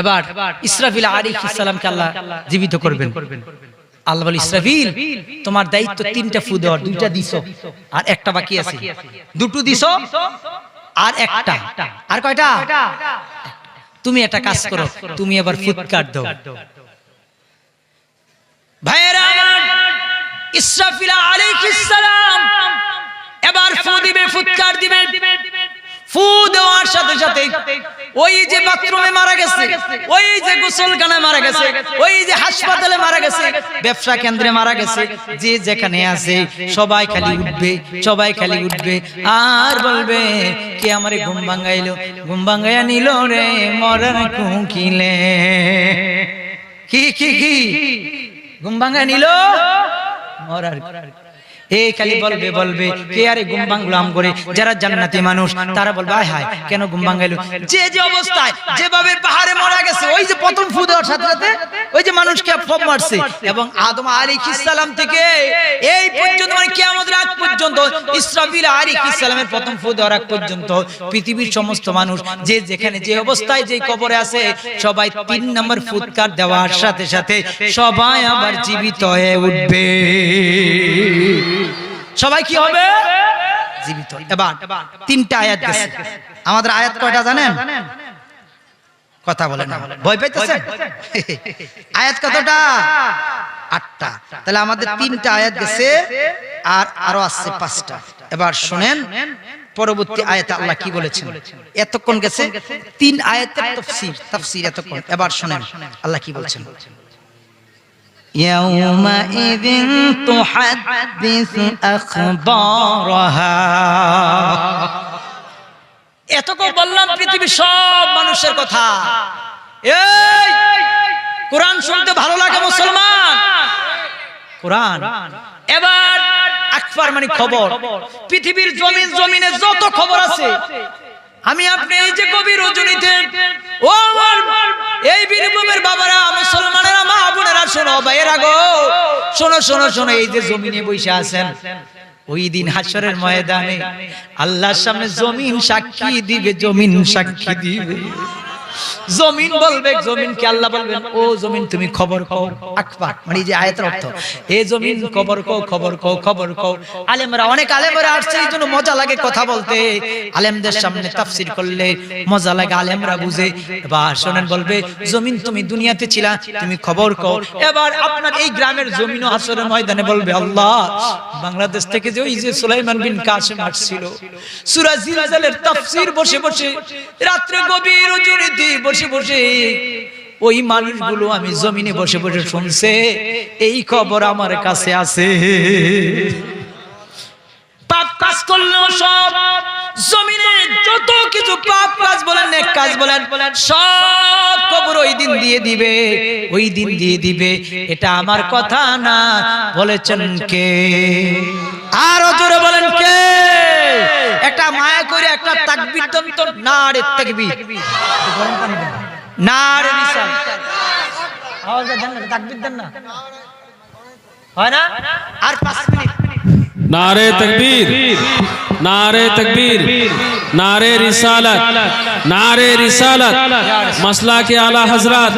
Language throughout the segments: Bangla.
এবার ইসরাফিল আলাইহিস সালামকে আল্লাহ জীবিত করবেন। আল্লাহ বলে, ইসরাফিল তোমার দায়িত্ব 3টা ফু দেওয়ার, 2টা দিছো আর একটা বাকি আছে। 2টো দিছো আর একটা, আর কয়টা? তুমি একটা কাজ করো, তুমি এবার ফুৎকার দাও। ভাইয়েরা আমার, ইসরাফিল আলাইহিস সালাম এবার ফু দিবে, ফুৎকার দিবে। ফু দেওয়ার সাথে সাথে ওই যে বাথরুমে মারা গেছে, ওই যে গোসলখানায় মারা গেছে, ওই যে হাসপাতালে মারা গেছে, ব্যবসা কেন্দ্রে মারা গেছে, যে যেখানে আছে সবাই খালি উঠবে, সবাই খালি উঠবে আর বলবে, কে আমারে ঘুম ভাঙাইলো, ঘুম ভাঙাইয়া নিল রে মরার কুকিলে। কি কি কি ঘুম ভাঙাইয়া নিল মরার, এই খালি বলবে বলবে, কে আরে ঘুম ভাঙলাম করে। যারা জান্নাতি মানুষ তারা বলবে, আয় হায় কেন ঘুম ভাঙাইলো। যে যে অবস্থায় যেভাবে পাহাড়ে মারা গেছে, ওই যে প্রথম ফু দেওয়ার সাথে সাথে ওই যে মানুষকে ফম মারছে, এবং আদম আলাইহিস সালাম থেকে এই পর্যন্ত, মানে কিয়ামতের আগ পর্যন্ত, ইসরাফিল আলাইহিস সালামের প্রথম ফু দেওয়ার আগ পর্যন্ত পৃথিবীর সমস্ত মানুষ যে যেখানে যে অবস্থায় যে কবরে আছে, সবাই 3 নম্বর ফুৎকার দেওয়ার সাথে সাথে সবাই আবার জীবিত হয়ে উঠবে। সবাই কি হবে? জীবিত। এবার 3টা আয়াত গেছে। আমাদের আয়াত কয়টা জানেন? কথা বলেন না, ভয় পাইতেছেন? আয়াত কতটা? 8টা। তাহলে আমাদের 3টা আয়াত গেছে আর আরো আছে 5টা। এবার শুনেন পরবর্তী আয়াতে আল্লাহ কি বলেছেন। এতক্ষণ গেছে 3 আয়াতের তাফসীর এতক্ষণ। এবার শুনেন আল্লাহ কি বলছেন। يومئذ تحدث أخبارها। এতক্ষণ বললাম পৃথিবীর সব মানুষের কথা। এই কোরআন শুনতে ভালো লাগে মুসলমান? কোরআন এবার আকবার মানে খবর। পৃথিবীর জমিনে যত খবর আছে, আমি আপনি এই যে গভীর রজনীতে, ও আমার এই বীরভূমের বাবারা, মুসলমানেরা, মা বোনেরা, শোনো ভাইয়েরা গো, শোনো শোনো শোনো, এই যে জমিনে বসে আছেন, ওই দিন হাশরের ময়দানে আল্লাহর সামনে জমিন সাক্ষী দিবে, জমিন সাক্ষী দিবে। জমিন বলবে, জমিনকে আল্লাহ বলবেন, ও জমিন তুমি খবর কও। আকবার মানে যে আয়াতের অর্থ, হে জমিন খবর কও, খবর কও, খবর কও। আলেমরা, অনেক আলেমরা আসছে, এই জন্য মজা লাগে কথা বলতে। আলেমদের সামনে তাফসীর করলে মজা লাগে, আলেমরা বুঝে। এবার শোনেন, বলবে, জমিন তুমি দুনিয়াতে ছিলা, তুমি খবর কও। এবার আপনার এই গ্রামের জমিনও হাশরের ময়দানে বলবে, আল্লাহ বাংলাদেশ থেকে যে ওই যে সুলাইমান বিন কাসেম আসছিল, সূরা জিলজালের তাফসীর বসে বসে রাত্রে গভীর রজনীতে বসে বসে ওই মানুষগুলো আমি জমিনে বসে বসে শুনছে, এই খবর আমার কাছে আছে। পাপ কাজ করলেও সব জমিনে যত কিছু পাপ কাজ বলেন, নেক কাজ বলেন, সব খবর ওই দিন দিয়ে দিবে, ওই দিন দিয়ে দিবে। এটা আমার কথা না, বলেছেন কে? আরো জোরে বলেন কে? একটা মায়া করে একটা তাকবীর দেন তো, নারে তাকবীর, নারে রিসাল, আওয়াজ দেন না, তাকবীর দেন না, হয় না? আর 5 মিনিট। नारे तकबीर, नारे तकबीर, नारे रिसालत, नारे रिसालत। मसला के आला हजरत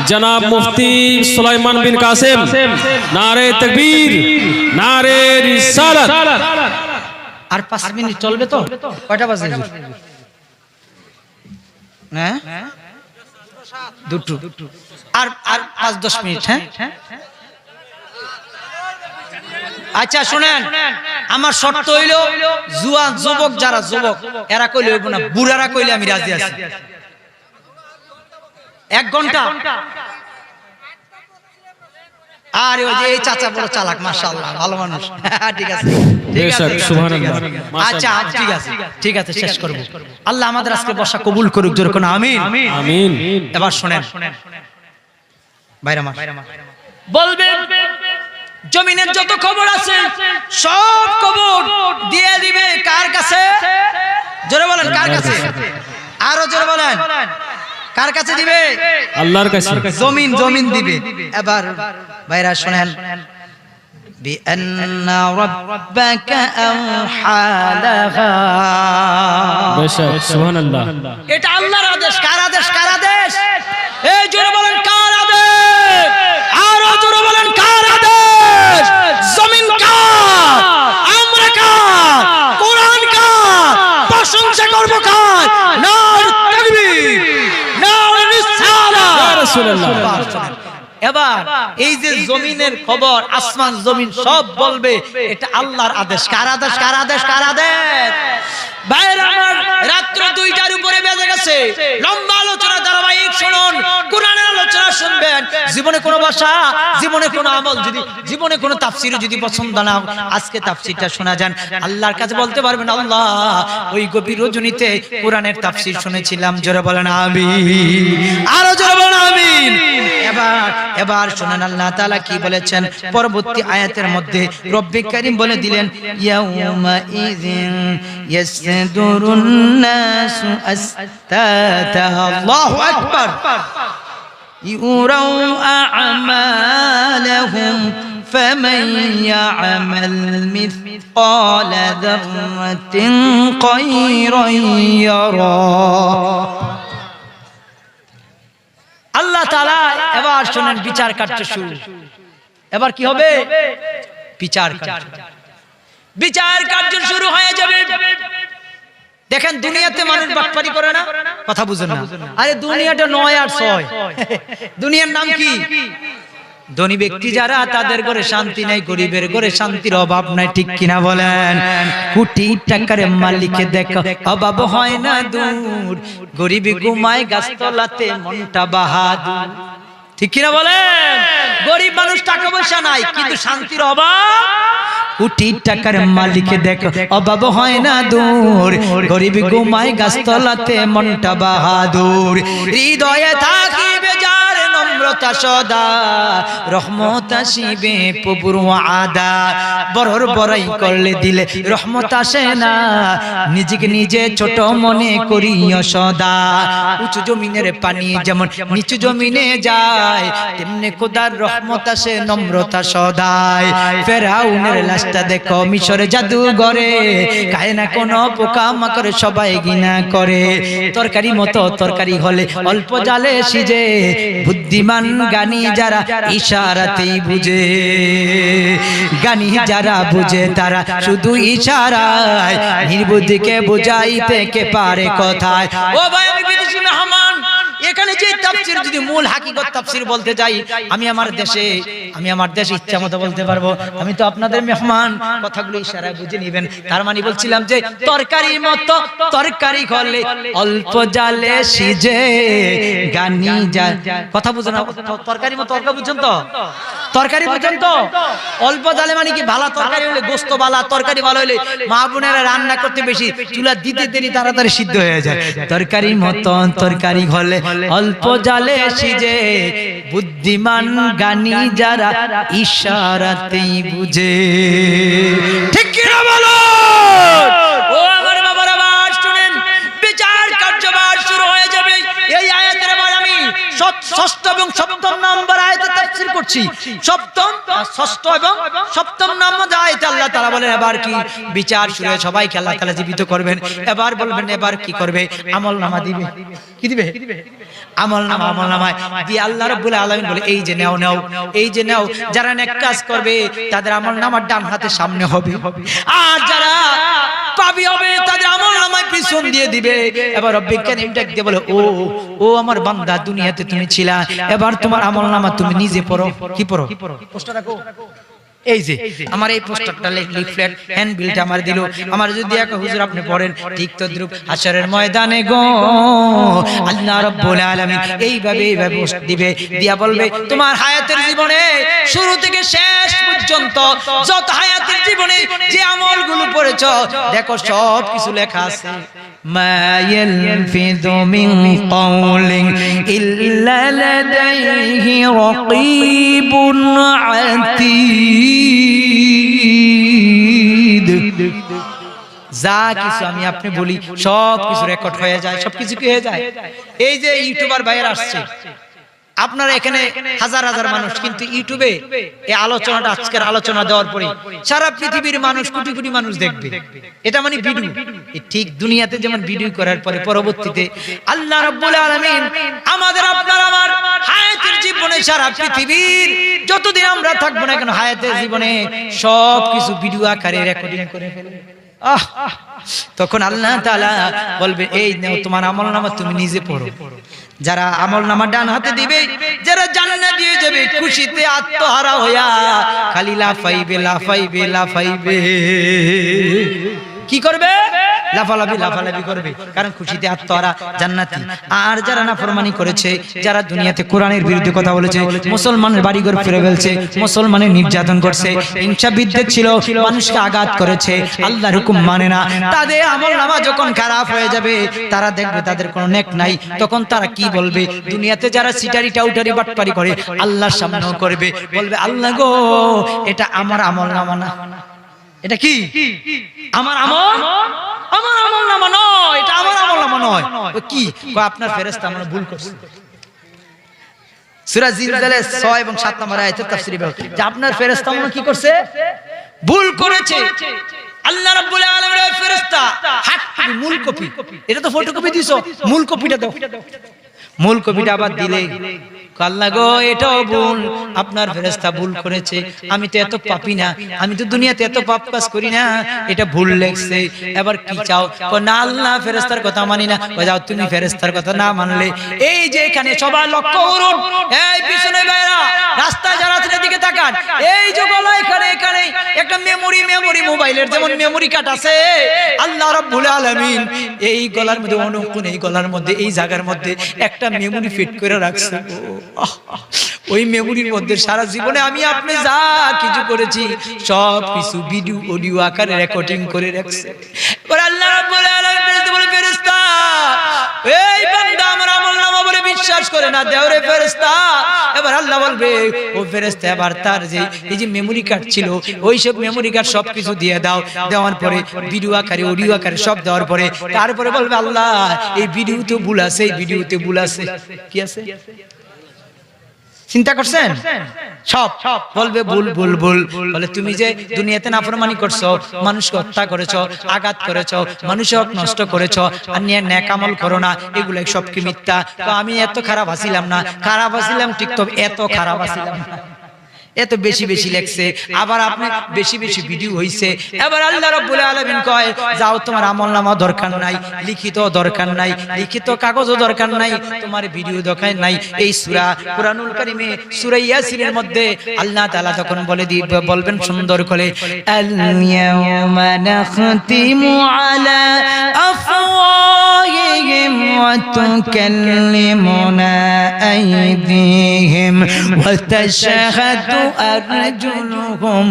जनाब मुफ्ती सुलाइमान बिन कासिम, नारे तकबीर, नारे रिसालत। আর 5 মিনিট চলবে তো? কয়টা বাজে? হ্যাঁ, 2টো। আর 5-10 মিনিট। হ্যাঁ, আচ্ছা শুনেন, আমার শর্ত হইল, জুয়ান যুবক যারা, যুবক এরা কইলে হইব না, বুড়ারা কইলে আমি রাজি আছি। 1 ঘন্টা। আর ওই যে এই চাচা বড় চালাক, মাশাআল্লাহ, ভালো মানুষ। ঠিক আছে, ঠিক আছে, সুবহানাল্লাহ। আচ্ছা ঠিক আছে, ঠিক আছে, শেষ করব। আল্লাহ আমাদের আজকে বসা কবুল করুক, জোরে কোন আমিন, আমিন। এবার শুনেন ভাইরা আমার, বলবেন জমিনের যত খবর আছে সব খবর দিয়ে দিবে কার কাছে? জোরে বলেন, কার কাছে? আরো জোরে বলেন, কার কাছে দিবে? আল্লাহর কাছে। জমিন, জমিন দিবে। এবার ভাইরা শুনেন, বিআন্না রাব্বাকা আওহালাহা। বেশক, সুবহানাল্লাহ। এটা আল্লাহর আদেশ। কার আদেশ? কার আদেশ? রাসূলুল্লাহ। এবার এই যে জমিনের খবর, আসমান জমিন সব বলবে এটা আল্লাহর আদেশ। কার আদেশ? কার আদেশ? কার আদেশ? ভাইরা আমার, রাত্র 2টার উপরে বেজে গেছে। লম্বা আলোচনা ধারাবাহিক শুনুন, কোরআনের আলোচনা শুনবেন। জীবনে কোনো ভাষা, জীবনে কোনো আমল, যদি জীবনে কোনো তাফসীর যদি পছন্দ না, আজকে তাফসীরটা শোনা যান, আল্লাহর কাছে বলতে পারবেন, আল্লাহ ওই গভীর রজনীতে কোরআনের তাফসীর শুনেছিলাম। জোরে বলেন আমিন, আরো জোরে বলেন আমিন। এবার শুনেন আল্লাহ তাআলা কি বলেছেন পরবর্তী আয়াতের মধ্যে। রব্বি কারীম বলে দিলেন, ইয়াউমা ইযিন ইয়াসদুরুন নাসু আসতাতা। আল্লাহু আকবার। ইউরাউ আমালাহুম ফামান ইয়ামাল মিসকালা যাররাতিন খায়রান ইয়ারা। আল্লাহ তাআলা এবার শুনেন বিচার কার্য শুরু। এবার কি হবে? বিচার কার্য শুরু হয়ে যাবে। দেখেন দুনিয়াতে মানুষ বাটপারি করে না, কথা বুঝেন না। আরে দুনিয়াটা 9 আর 6। দুনিয়ার নাম কি? ধনী ব্যক্তি যারা, তাদের ঘরে শান্তি নাই, গরিবের ঘরে শান্তির অভাব নাই। ঠিক কিনা বলেন? কোটি টাকার মালিকে দেখো অভাব হয় না দূর, গরিব ঘুমায় গাছতলাতে মনটা বাহাদুর। ঠিক কিনা বলেন? গরিব মানুষ, টাকা পয়সা নাই, কিন্তু শান্তির অভাব। কোটি টাকার মালিকে দেখো অভাব হয় না দূর, গরিব ঘুমায় গাছতলাতে মনটা বাহাদুর। হৃদয়ে থাকিবে যার নম্রতা সদা, রহমত আসিবে প্রভুর ওয়াদা। বড়র বড়াই করলে দিলে রহমত আসে না, নিজেকে নিজে ছোট মনে করিও সদা। উঁচু জমিনের পানি যেমন নিচু জমিনে যায়, তেমনি খোদার রহমত আসে নম্রতা সদায়। ফেরাউনের লাশটা দেখো মিশরে জাদুঘরে, খায় না কোনো পোকা মাকড় সবাই ঘৃণা করে। তরকারি মতো তরকারি হলে অল্প জালে সিজে, বুদ্ধিমান জ্ঞানী যারা ইশারাতেই বুঝে। জ্ঞানী যারা বুঝে তারা শুধু ইশারায়, নির্বুদ্ধিকে বুঝাইতে কে পারে কথায়। ও ভাই, আমি বিদেশি মেহমান, এখানে যে তাফসীর যদি মূল হাকিকত তাফসীর বলতে যাই, আমি আমার দেশে ইচ্ছা মতো বলতে পারবো। আমি তো আপনাদের মেহমান, কথাগুলো ইশারায় বুঝে নেবেন। তার মানে বলছিলাম যে তরকারির মতো তরকারি হলে অল্প জালে সিজে, জ্ঞানী যা, কথা বুঝেন না? তরকারির মতো তরকারি বুঝছেন তো? তরকারি বুঝছেন তো? অল্প জালে মানে কি? ভালো তরকারি হলে, গোস্ত ভালো, তরকারি ভালো হলে মা বোনেরা রান্না করতে বেশি, চুলা দিতে দেরি, তাড়াতাড়ি সিদ্ধ হয়ে যায়। তরকারির মতো তরকারি হলে অল্প জালে সিজে, বুদ্ধিমান জ্ঞানী যারা ইশারাতেই বুঝে। ঠিক কি না বলো? ও আমার বাবারা, আবার শুনেন, বিচার কার্যবার শুরু হয়ে যাবে। এই আয়াতের এবার আমি ষষ্ঠ এবং সপ্তম নম্বর আয়াতে তাফসীর করছি। ষষ্ঠ এবং সপ্তম নম্বর আয়াতে আল্লাহ তাআলা বলেন এবার কি বিচার শুরু হয়ে সবাইকে আল্লাহ তাআলা জীবিত করবেন। এবার বলবেন এবার কি করবে? আমলনামা দিবে। কি দিবে? আমলনামায় দিয়ে আল্লাহ রাব্বুল আলামিন বলে, এই যে নাও, এই যে নাও। যারা নেক কাজ করবে তাদের আমলনামার ডান হাতে সামনে হবে, আর যারা পাপী হবে তাদের আমলনামায় পিছন দিয়ে দিবে। এবার রব্বুল কারীম ডাক দিয়ে বলে, ও আমার বান্দা, দুনিয়াতে তুমি ছিলা, এবার তোমার আমলনামা তুমি নিজে পড়ো। কি পড়ো? পোস্টার রাখো। এই যে আমার এই পোস্টারটা, লিফলেট, হ্যান্ডবিলটা আমার দিল, আমার যদি এক হুজুর আপনি পড়েন, ঠিক তদ্রুপ হাশরের ময়দানে গো আল্লাহ রাব্বুল আলামিন এইভাবে দিবে, দিয়া বলবে তোমার হায়াতের জীবনে শুরু থেকে শেষ পর্যন্ত যত হায়াতের জীবনে যে আমলগুলো করেছো, দেখো সব কিছু লেখা আছে। মা ইয়ালফিযু মিন কাওলিন ইল্লা লাদাইহি রাকীবুন আতীদ। যা কিছু আমি আপনি বলি সব কিছু রেকর্ড হয়ে যায়, সবকিছু কি হয়ে যায়। এই যে ইউটিউবার ভাইয়ের আসছে, আপনারা এখানে হাজার হাজার মানুষ, কিন্তু ইউটিউবে এই আলোচনাটা, আজকের আলোচনা দেওয়ার পরে সারা পৃথিবীর মানুষ, কোটি কোটি মানুষ দেখবে। এটা মানে ভিডিও। ঠিক দুনিয়াতে যেমন ভিডিও করার পরে পরবর্তীতে আল্লাহ রাব্বুল আলামিন আমাদের, আপনার আমার হায়াতের জীবনে সারা পৃথিবীর যতদিন আমরা থাকবো না কেন, হায়াতের জীবনে সব কিছু ভিডিও আকারে রেকর্ডিং করে ফেলবে। তখন আল্লাহ তাআলা বলবে, এই নাও তোমার আমলনামা, তুমি নিজে পড়ো। যারা আমলনামা ডান হাতে দিবে, যারা জান্নাত দিয়ে যাবে খুশিতে আত্মহারা হইয়া খালি লাফাইবে লাফাইবে লাফাইবে। কি করবে? লাফালাফি লাফালাফি করবে, কারণ খুশিতে আত্মহারা জান্নাতি। আর যারা নাফরমানি করেছে, যারা দুনিয়াতে কোরআনের বিরুদ্ধে কথা বলেছে, মুসলমানের বাড়িঘর ফিরে ফেলছে, মুসলমানের নির্যাতন করছে, হিংসা বিদ্বেষ ছিল, মানুষকে আঘাত করেছে, আল্লাহর হুকুম মানে না, তাদের আমলনামা যখন খারাপ হয়ে যাবে, তারা দেখবে তাদের কোনো নেক নাই, তখন তারা কি বলবে? দুনিয়াতে যারা সিটারি টাউটারি বাটপারি করে আল্লাহর সামনেও করবে, বলবে আল্লাহ গো এটা আমার আমলনামা না। এটা কি? আমার আমল, আমার আমলনামা নয়, এটা আমার আমলনামা নয়। কি আপনার ফেরেশতা আমরা ভুল করছি। সূরা জিলজালের 6 এবং 7 নম্বর আয়াতের তাফসীরে বলা যে আপনার ফেরেশতা মনে কি করছে? ভুল করেছে। আল্লাহ রাব্বুল আলামিনের ফেরেশতা হাত কপি, মূল কপি, এটা তো ফটোকপি দিছো, মূল কপিটা দাও। মূল কপিটা আবার দিলে আল্লাহ গো এটাও ভুল, আপনার ফেরেশতা ভুল করেছে, আমি তো এত পাপী না, আমি তো দুনিয়াতে এত পাপ কাজ করি না, এটা ভুল লেখছে। এবার কি চাও? না আল্লাহ ফেরেশতার কথা মানি না। যাও তুমি ফেরেশতার কথা না মানলে এই যে এখানে সবাই লক্ষ্য করুন, এই পিছনে বাইরা রাস্তায় যারা আছে দিকে তাকান, এই যে গলা এখানে এখানে একটা মেমোরি মোবাইলের যেমন মেমোরি কার্ড আছে, আল্লাহ রাব্বুল আলামিন এই গলার মধ্যে অনুকূল, এই গলার মধ্যে এই জায়গার মধ্যে একটা মেমোরি ফিট করে রাখছে। ওই মেমোরির মধ্যে সারা জীবনে আমি আপনি যা কিছু করেছি সব কিছু ভিডিও অডিও আকারে রেকর্ডিং করে রাখছে। এবার আল্লাহ রাব্বুল আলামিন বলে ফেরেশতা এই বান্দা আমার আমলনামা বলে বিশ্বাস করে না, দেও রে ফেরেশতা। এবার আল্লাহ বলবে ও ফেরেশতা এবার তার যে এই যে মেমোরি কার্ড ছিল ওই সব মেমোরি কার্ড সবকিছু দিয়ে দাও। দেওয়ার পরে ভিডিও আকারে অডিও আকারে সব দেওয়ার পরে তারপরে বলবে আল্লাহ এই ভিডিওতে ভুল আছে, এই ভিডিওতে ভুল আছে। কি আছে চিন্তা করছেন? সব বলবে ভুল ভুল ভুল। বলে তুমি যে দুনিয়াতে নাফরমানি করছো, মানুষকে হত্যা করেছো, আঘাত করেছো, মানুষের হক নষ্ট করেছো, আর নিয়ে নেক আমল করো না, এগুলো সব কি মিথ্যা? তো আমি এত খারাপ আছিলাম না, খারাপ আছিলাম ঠিক, তো এত খারাপ আছিলাম না, এত বেশি বেশি লেখছে, আবার আপনি বেশি বেশি ভিডিও হইছে। এবার আল্লাহ রাব্বুল আলামিন কয় যাও তোমার আমলনামা দরকার নাই, লিখিত দরকার নাই, লিখিত কাগজও দরকার নাই, তোমার ভিডিও দরকার নাই। এই সূরা কুরআনুল কারীমে সূরা ইয়াসিনের মধ্যে আল্লাহ তাআলা তখন বলবেন সুন্দর করে আল ইয়াউমা নাখতিমু আলা আফওয়াহিহিম ওয়া তুকাল্লিমুনা আইদিহিম ওয়া তাশহাদু أرجلهم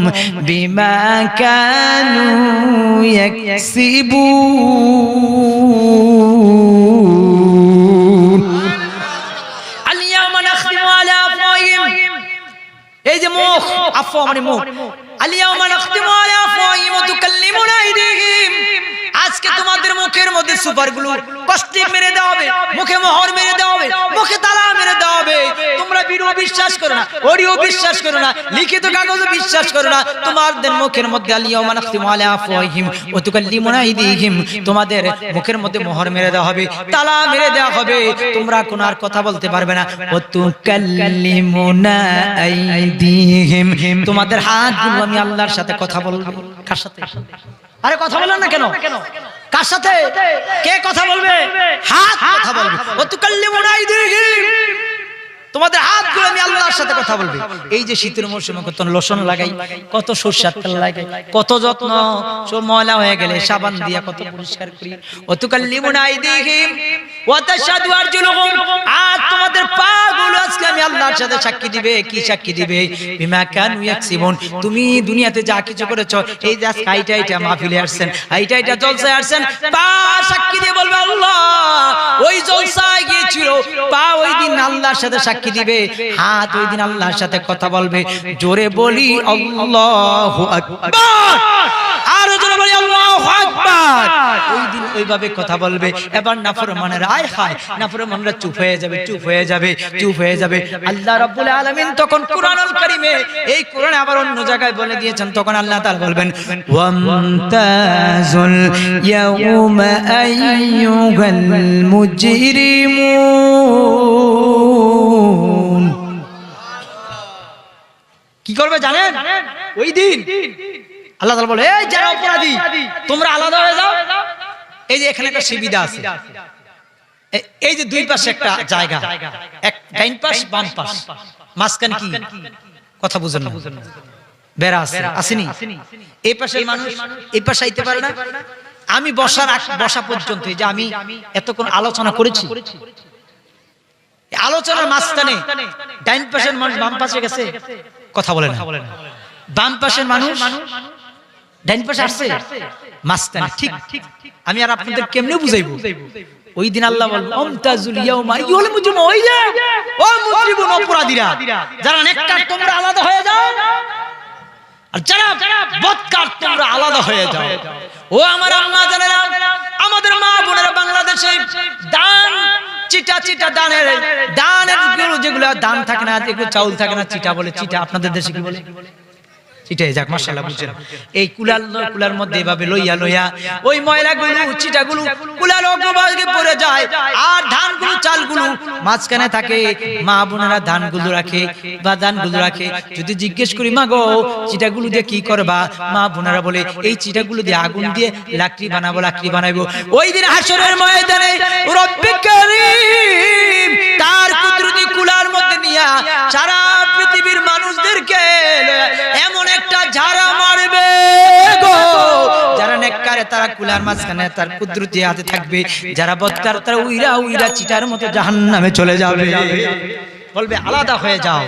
بما كانوا يكسبون اليوم نختم على أفواههم এই যে মুখ, আফওয়া মানে মুখ, اليوم نختم على أفواههم وتكلمنا أيديهم। আজকে তোমাদের মুখের মধ্যে সুপারগুলো কষ্টে মেরে দেওয়া হবে, মুখে মোহর মেরে দেওয়া হবে, মুখে তালা মেরে দেওয়া হবে। তোমরা ভিডিও বিশ্বাস করো না, অডিও বিশ্বাস করো না, লিখিত কাগজও বিশ্বাস করো না, তোমাদের মুখের মধ্যে আলিয়াউমা নাখতিমু আলা আফওয়াহিহিম ওয়া তুকাল্লিমুনা আইদিহিম, তোমাদের মুখের মধ্যে মোহর মেরে দেওয়া হবে, তালা মেরে দেওয়া হবে, তোমরা কোনো আর কথা বলতে পারবে না। ওয়া তুকাল্লিমুনা আইদিহিম, তোমাদের হাতগুলো আমি আল্লাহর সাথে কথা বলবো। কার সাথে? আরে কথা বলেন না কেন? কার সাথে? কে কথা বলবে? হাত কথা বলবে। ও তুকাল্লিমুনা আইদিহিম, তোমাদের হাতগুলো আমি আল্লাহর সাথে কথা বলবে। এই যে শীতের মৌসুমে কত লোশন লাগাই, কত সরষের তেল লাগাই, কত যত্ন, সব ময়লা হয়ে গেলে সাবান দিয়া কত পরিষ্কার করি। ও তুকাল্লিমুনা আইদিহিম ওয়া তাশহাদু আরজুলুহুম, আর তোমাদের পাগুলো আজকে আমি আল্লাহর সাথে সাক্ষী দিবে। কি সাক্ষী দিবে? বিমা কানু ইয়াকসিবুন, তুমি দুনিয়াতে যা কিছু করেছো, এই যে আইটা আইটা মাহফিলে আসছেন, আইটা আইটা জলসায় আসছেন, পা সাক্ষী দিয়ে বলবে আল্লাহ ওই জলসায় গিয়েছিল, পা ওই দিন আল্লাহর সাথে সাক্ষী দিবে, হাত ওই দিন আল্লাহর সাথে কথা বলবে। জোরে বলি আল্লাহু আকবার, আর জোরে বলি আল্লাহু আকবার। ওই দিন ওইভাবে কথা বলবে। এবার নাফরমানেরা আয় হায়, নাফরমানরা চুপ হয়ে যাবে, চুপ হয়ে যাবে, চুপ হয়ে যাবে। আল্লাহ রাব্বুল আলামিন তখন কুরআনুল কারীমে, এই কোরআনে আবার অন্য জায়গায় বলে দিয়েছেন, তখন আল্লাহ তাআলা বলবেন ওয়ামতাজুল ইয়াউমা আইয়ুহাল মুজরিমুন। কি করবে জানেন? ওই দিন আল্লাহ তাআলা বলে এই যারা অপরাধী তোমরা আলাদা হয়ে যাও। এই যে এখানে একটা সুবিধা আছে, এই যে দুই পাশে একটা জায়গা, এক ডাইন পাশ বাম পাশ, মাঝখানে কি কথা বুঝেন না, বেড়া আছে আসেনি? এই পাশের মানুষ এই পাশে আইতে পারে না। আমি বসা পর্যন্ত, যে আমি এতক্ষণ আলোচনা করেছি, আলোচনার মাঝখানে ডাইন পাশের মানুষ বাম পাশে গেছে, কথা বলে না। বাম পাশের মানুষ ডাইন পাশে আসছে, মাঝখানে। ঠিক আমি আর আপনাদের কেমনে বুঝাইবো? ওই দিন আল্লাহ বলবেন আমতাজুল ইয়াউমা আইয়ুল মুজরিমুন, ওই যে ও মুজরিমুন, অপরাধীরা, যারা নেককার তোমরা আলাদা হয়ে যাও, আর যারা বদকার তোমরা আলাদা হয়ে যাও। ও আমার আম্মা জানেরা, আমাদের মা বোনেরা, বাংলাদেশে দান চিটা দানের যেগুলো দান থাকে না, যেগুলো চাউল থাকে না, চিটা বলে। চিটা আপনাদের দেশে কি বলে? চিটাই। যাক, মাশাআল্লাহ বুঝছেন। এই কুলার মধ্যে এভাবে লইয়া ওই ময়লাগুলো চিটাগুলো কুলার অগ্রভাগে পড়ে যায়, আর ধানগুলো চালগুলো মাঝখানে থাকে। মা বোনেরা ধানগুলো রাখে বা ধানগুলো রাখে। যদি জিজ্ঞেস করি মা গো চিটাগুলো দিয়ে কি করবা, মা বোনেরা বলে এই চিটাগুলো দিয়ে আগুন দিয়ে লাকড়ি বানাবো। ওই দিন হাসরের ময়দানে রব্বে কারীম তার কুদরতি কুলার মধ্যে নিয়া সারা পৃথিবীর মানুষদেরকে এমন একটা ঝাড়া মারবে গো, যারা নেককারে তারা কুলার মাঝখানে তার কুদরতি হাতে থাকবে, যারা বদকার তারা উইরা চিটার মতো জাহান্নামে চলে যাবে। বলবে আলাদা হয়ে যাও।